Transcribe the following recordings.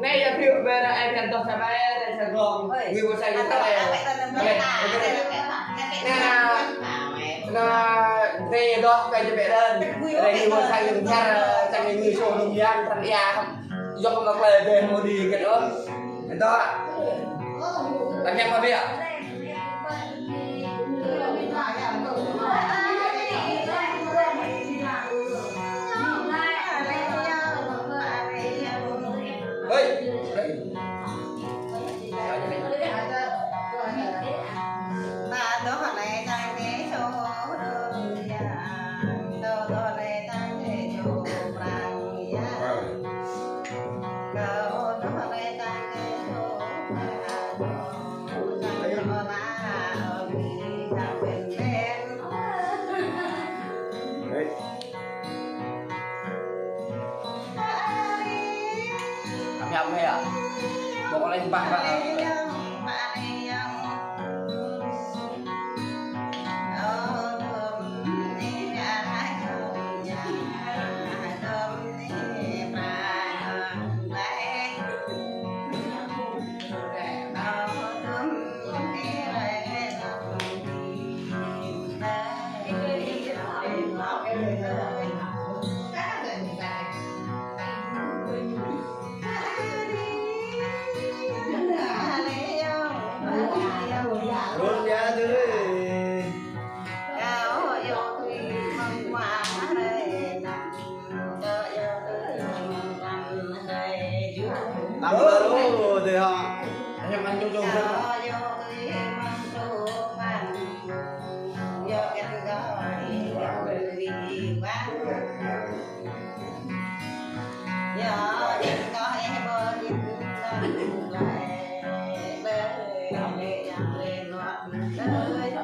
này là phiêu về là em làm tập sao bay để sao gồm người một sai cái này là về đó về cho bé đơn đây người một sai những nhà sang người show đồng gian thằng ia không do không có về một đi cái đó đó làm em có biết nhầm hay à? Bộ lên bạn bạn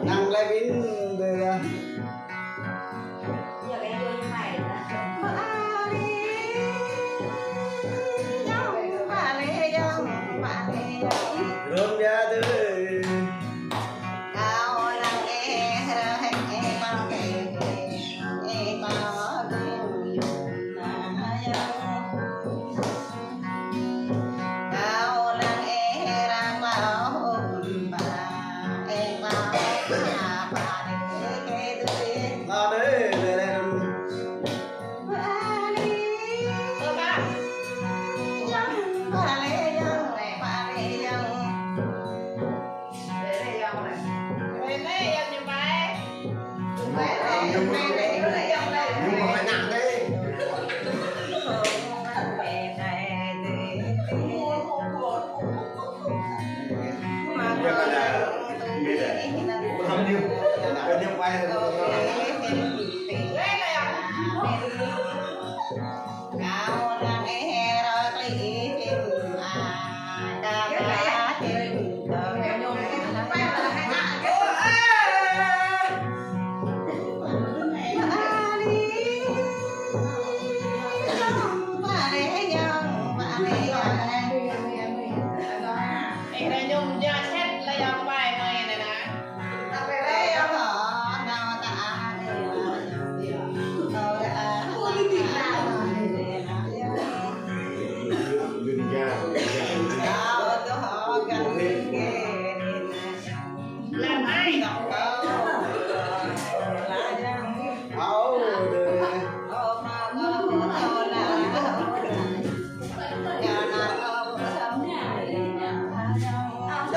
năng lên pin về rôm ra từ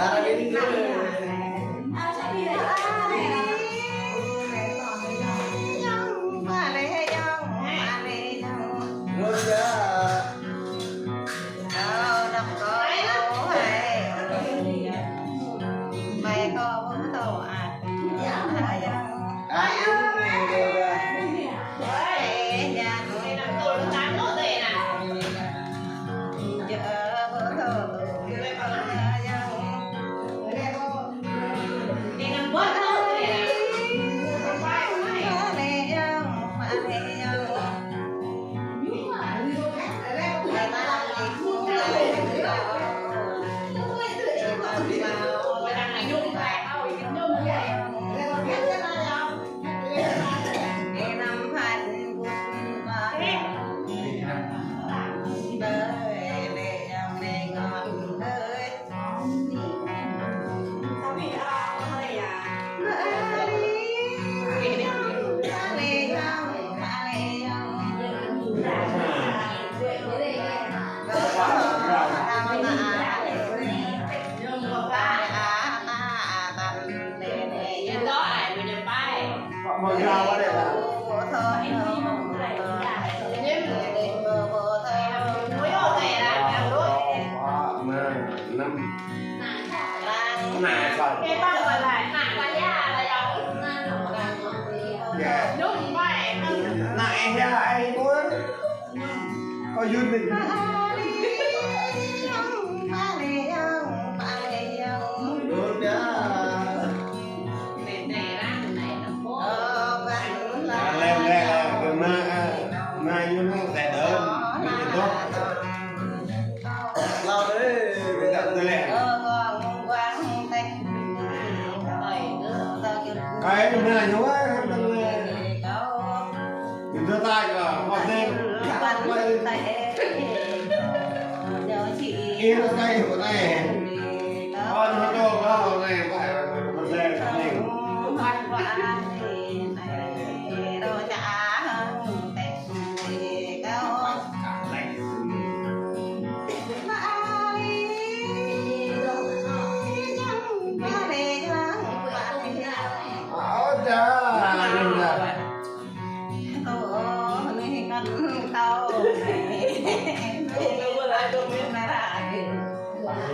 Darah ini còn cái bao gọi là dạ đúng vậy này nha anh muốn có duyên mình được đó lên đây là cái mai duyên nó sẽ đỡ mình tốt lo đấy cái đặt tôi lẹ cái này nhớ mình đưa tay cả họ thêm kia nó tay của này con nó cho nó này phải mình lên mình áo cha mình là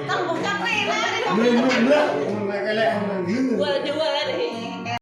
tao một trăm này nước cái lẹ không là vừa chưa vừa đây thì